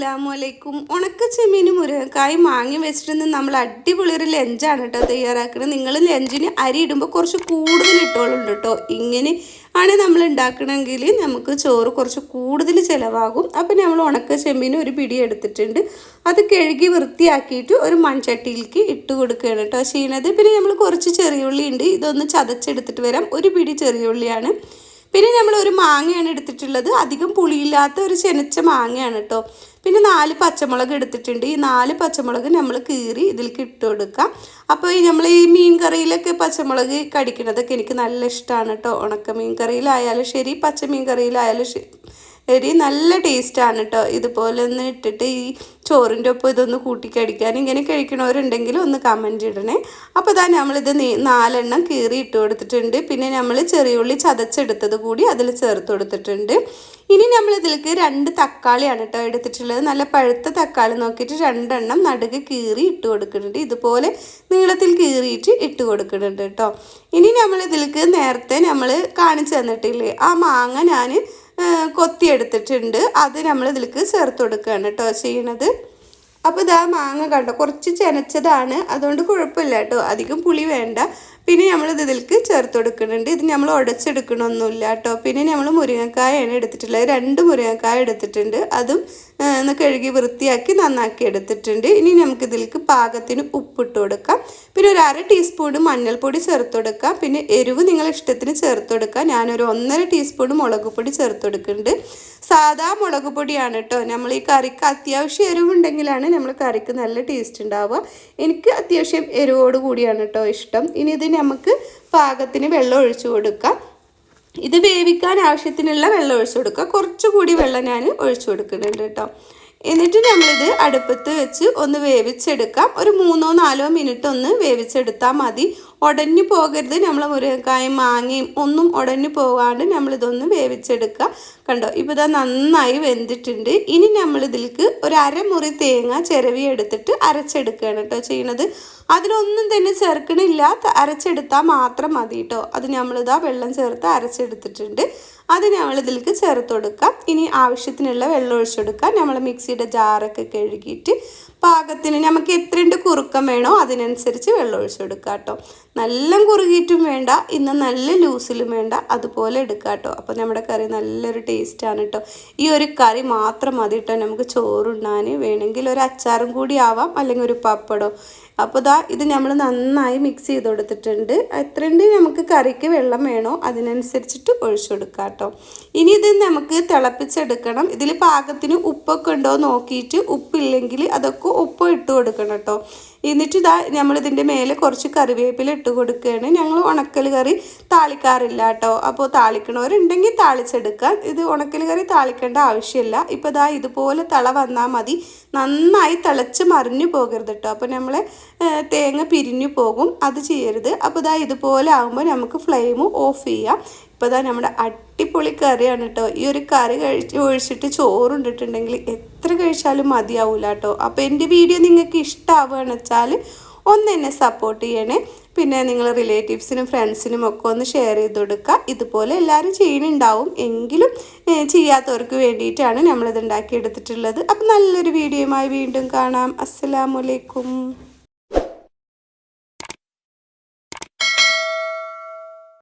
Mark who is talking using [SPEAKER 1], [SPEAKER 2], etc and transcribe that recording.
[SPEAKER 1] അസ്സലാമലൈക്കും. ഉണക്കച്ചെമ്മീനും മുരുങ്ങക്കായും മാങ്ങി വെച്ചിട്ട് നമ്മൾ അടിപൊളി ഒരു ലഞ്ചാണ് കേട്ടോ തയ്യാറാക്കുന്നത്. നിങ്ങൾ ലഞ്ചിന് അരി ഇടുമ്പോൾ കുറച്ച് കൂടുതൽ ഇട്ടോളുണ്ട് കേട്ടോ. ഇങ്ങനെ ആണ് നമ്മൾ ഉണ്ടാക്കണമെങ്കിൽ നമുക്ക് ചോറ് കുറച്ച് കൂടുതൽ ചിലവാകും. അപ്പം നമ്മൾ ഉണക്കച്ചെമ്മീനും ഒരു പിടി എടുത്തിട്ടുണ്ട്. അത് കഴുകി വൃത്തിയാക്കിയിട്ട് ഒരു മൺചട്ടിയിലേക്ക് ഇട്ട് കൊടുക്കുകയാണ് കേട്ടോ ചെയ്യണത്. പിന്നെ നമ്മൾ കുറച്ച് ചെറിയ ഉള്ളി ഉണ്ട്, ഇതൊന്ന് ചതച്ചെടുത്തിട്ട് വരാം. ഒരു പിടി ചെറിയ ഉള്ളിയാണ്. പിന്നെ നമ്മൾ ഒരു മാങ്ങയാണ് എടുത്തിട്ടുള്ളത്, അധികം പുളിയില്ലാത്ത ഒരു ചെനച്ച മാങ്ങയാണ് കേട്ടോ. പിന്നെ 4 പച്ചമുളക് എടുത്തിട്ടുണ്ട്. ഈ 4 പച്ചമുളക് നമ്മൾ കീറി ഇതിലേക്ക് ഇട്ട് കൊടുക്കാം. അപ്പോൾ നമ്മൾ ഈ മീൻ കറിയിലൊക്കെ പച്ചമുളക് കടിക്കുന്നതൊക്കെ എനിക്ക് നല്ല ഇഷ്ടമാണ് കേട്ടോ. ഉണക്ക മീൻ കറിയിലായാലും ശരി, പച്ച മീൻ കറിയിലായാലും ശരി, നല്ല ടേസ്റ്റാണ് കേട്ടോ. ഇതുപോലെ ഒന്ന് ഇട്ടിട്ട് ഈ ചോറിൻ്റെ ഒപ്പം ഇതൊന്ന് കൂട്ടിക്കടിക്കാൻ ഇങ്ങനെ കഴിക്കണവരുണ്ടെങ്കിൽ ഒന്ന് കമൻറ്റ് ഇടണേ. അപ്പോൾ ഇതാ നമ്മളിത് 4 എണ്ണം കീറി ഇട്ട് കൊടുത്തിട്ടുണ്ട്. പിന്നെ നമ്മൾ ചെറിയ ഉള്ളി ചതച്ചെടുത്തത് കൂടി അതിൽ ചേർത്ത് കൊടുത്തിട്ടുണ്ട്. ഇനി നമ്മൾ ഇതിലേക്ക് 2 തക്കാളിയാണ് കേട്ടോ എടുത്തിട്ടുള്ളത്. നല്ല പഴുത്ത തക്കാളി നോക്കിയിട്ട് 2 എണ്ണം നടുക്ക് കീറി ഇട്ട് കൊടുക്കുന്നുണ്ട്. ഇതുപോലെ നീളത്തിൽ കീറിയിട്ട് ഇട്ട് കൊടുക്കുന്നുണ്ട് കേട്ടോ. ഇനി നമ്മൾ ഇതിലേക്ക് നേരത്തെ നമ്മൾ കാണിച്ചു തന്നിട്ടില്ലേ ആ മാങ്ങ ഞാൻ കൊത്തിയെടുത്തിട്ടുണ്ട്. അത് നമ്മൾ ഇതിലേക്ക് ചേർത്ത് കൊടുക്കുകയാണ് കേട്ടോ ചെയ്യണത്. അപ്പോൾ ഇതാ മാങ്ങ കണ്ടോ, കുറച്ച് ചെനച്ചതാണ്, അതുകൊണ്ട് കുഴപ്പമില്ല കേട്ടോ, അധികം പുളി വേണ്ട. പിന്നെ നമ്മളിത് ഇതിലേക്ക് ചേർത്ത് കൊടുക്കുന്നുണ്ട്. ഇത് നമ്മൾ ഉടച്ചെടുക്കണമൊന്നുമില്ല കേട്ടോ. പിന്നെ നമ്മൾ മുരിങ്ങക്കായാണ് എടുത്തിട്ടുള്ളത്. 2 മുരിങ്ങക്കായ എടുത്തിട്ടുണ്ട്. അതും ഒന്ന് കഴുകി വൃത്തിയാക്കി നന്നാക്കി എടുത്തിട്ടുണ്ട്. ഇനി നമുക്കിതിലേക്ക് പാകത്തിന് ഉപ്പിട്ട് കൊടുക്കാം. പിന്നെ ഒരു 1/2 ടീസ്പൂൺ മഞ്ഞൾപ്പൊടി ചേർത്ത് കൊടുക്കാം. പിന്നെ എരിവ് നിങ്ങൾ ഇഷ്ടത്തിന് ചേർത്ത് കൊടുക്കാം. ഞാനൊരു 1.5 ടീസ്പൂൺ മുളക് പൊടി ചേർത്ത് കൊടുക്കുന്നുണ്ട്. സാധാ മുളക് പൊടിയാണ് കേട്ടോ. നമ്മൾ ഈ കറിക്ക് അത്യാവശ്യം എരിവുണ്ടെങ്കിലാണ് നമ്മൾ കറിക്ക് നല്ല ടേസ്റ്റ് ഉണ്ടാവുക. എനിക്ക് അത്യാവശ്യം എരിവോട് കൂടിയാണ് കേട്ടോ ഇഷ്ടം. ഇനി ഇത് നമുക്ക് പാകത്തിന് വെള്ളം ഒഴിച്ചു കൊടുക്കാം. ഇത് വേവിക്കാൻ ആവശ്യത്തിനുള്ള വെള്ളം ഒഴിച്ചു കൊടുക്കുക. കുറച്ചുകൂടി വെള്ളം ഞാൻ ഒഴിച്ചു കൊടുക്കുന്നുണ്ട് കേട്ടോ. എന്നിട്ട് നമ്മളിത് അടുപ്പത്ത് വെച്ച് ഒന്ന് വേവിച്ചെടുക്കാം. ഒരു 3-4 മിനിറ്റ് ഒന്ന് വേവിച്ചെടുത്താൽ മതി. ഉടഞ്ഞു പോകരുത്. നമ്മൾ മുരിങ്ങക്കായും മാങ്ങയും ഒന്നും ഉടഞ്ഞു പോകാണ്ട് നമ്മളിതൊന്ന് വേവിച്ചെടുക്കുക. കണ്ടോ, ഇപ്പോൾ ഇതാ നന്നായി വെന്തിട്ടുണ്ട്. ഇനി നമ്മളിതിലേക്ക് ഒരു 1/2 മുറി തേങ്ങ ചിരവി എടുത്തിട്ട് അരച്ചെടുക്കുകയാണ് കേട്ടോ ചെയ്യണത്. അതിനൊന്നും തന്നെ ചേർക്കണില്ല, അരച്ചെടുത്താൽ മാത്രം മതി കേട്ടോ. അത് നമ്മളിതാ വെള്ളം ചേർത്ത് അരച്ചെടുത്തിട്ടുണ്ട്. അത് നമ്മളിതിലേക്ക് ചേർത്ത് കൊടുക്കാം. ഇനി ആവശ്യത്തിനുള്ള വെള്ളം ഒഴിച്ചു കൊടുക്കാം. നമ്മൾ മിക്സിയുടെ ജാറൊക്കെ കഴുകിയിട്ട് പാകത്തിന് നമുക്ക് എത്രയുണ്ട് കുറുക്കം വേണോ അതിനനുസരിച്ച് വെള്ളം ഒഴിച്ചു കൊടുക്കുക കേട്ടോ. നല്ല കുറുകിയിട്ടും വേണ്ട, ഇന്ന് നല്ല ലൂസിലും വേണ്ട, അതുപോലെ എടുക്കുക കേട്ടോ. അപ്പോൾ നമ്മുടെ കറി നല്ലൊരു ടേസ്റ്റാണ് കേട്ടോ. ഈ ഒരു കറി മാത്രം മതി കേട്ടോ നമുക്ക് ചോറുണ്ണാൻ. വേണമെങ്കിൽ ഒരു അച്ചാറും കൂടി ആവാം, അല്ലെങ്കിൽ ഒരു പപ്പടോ. അപ്പോൾ ഇതാ ഇത് നമ്മൾ നന്നായി മിക്സ് ചെയ്ത് കൊടുത്തിട്ടുണ്ട്. എത്രയുണ്ട് നമുക്ക് കറിക്ക് വെള്ളം വേണോ അതിനനുസരിച്ചിട്ട് ഒഴിച്ചു കൊടുക്കുക കേട്ടോ. ഇനി ഇത് നമുക്ക് തിളപ്പിച്ചെടുക്കണം. ഇതിൽ പാകത്തിന് ഉപ്പൊക്കെ ഉണ്ടോ നോക്കിയിട്ട്, ഉപ്പില്ലെങ്കിൽ അതൊക്കെ ഉപ്പ് ഇട്ട് കൊടുക്കണം കേട്ടോ. എന്നിട്ട് ഇതാ നമ്മളിതിൻ്റെ മേലെ കുറച്ച് കറിവേപ്പില ഇട്ട് കൊടുക്കുകയാണ്. ഞങ്ങൾ ഉണക്കൽ കറി താളിക്കാറില്ല കേട്ടോ. അപ്പോൾ താളിക്കണവരുണ്ടെങ്കിൽ താളിച്ചെടുക്കാം. ഇത് ഉണക്കൽ കറി താളിക്കേണ്ട ആവശ്യമില്ല. ഇപ്പോൾ ഇതാ ഇതുപോലെ തള വന്നാൽ മതി. നന്നായി തിളച്ച് മറിഞ്ഞു പോകരുത് കേട്ടോ. അപ്പോൾ നമ്മളെ തേങ്ങ പിരിഞ്ഞു പോകും, അത് ചെയ്യരുത്. അപ്പോൾ ഇതാ ഇതുപോലെ ആകുമ്പോൾ നമുക്ക് ഫ്ലെയിം ഓഫ് ചെയ്യാം. ഇപ്പോൾ ഇതാ നമ്മുടെ അടിപൊളി കറിയാണ് കേട്ടോ. ഈ ഒരു കറി ഒഴിച്ചിട്ട് ചോറുണ്ടിട്ടുണ്ടെങ്കിൽ എത്ര കഴിച്ചാലും മതിയാവില്ല കേട്ടോ. അപ്പോൾ എൻ്റെ വീഡിയോ നിങ്ങൾക്ക് ഇഷ്ടമാവുകയെന്ന് വെച്ചാൽ ഒന്ന് എന്നെ സപ്പോർട്ട് ചെയ്യണേ. പിന്നെ നിങ്ങൾ റിലേറ്റീവ്സിനും ഫ്രണ്ട്സിനും ഒക്കെ ഒന്ന് ഷെയർ ചെയ്ത് കൊടുക്കുക. ഇതുപോലെ എല്ലാവരും ചെയ്യുന്നുണ്ടാവും, എങ്കിലും ചെയ്യാത്തവർക്ക് വേണ്ടിയിട്ടാണ് നമ്മളിത് ഉണ്ടാക്കിയെടുത്തിട്ടുള്ളത്. അപ്പം നല്ലൊരു വീഡിയോയുമായി വീണ്ടും കാണാം. അസ്സലാമു അലൈക്കും.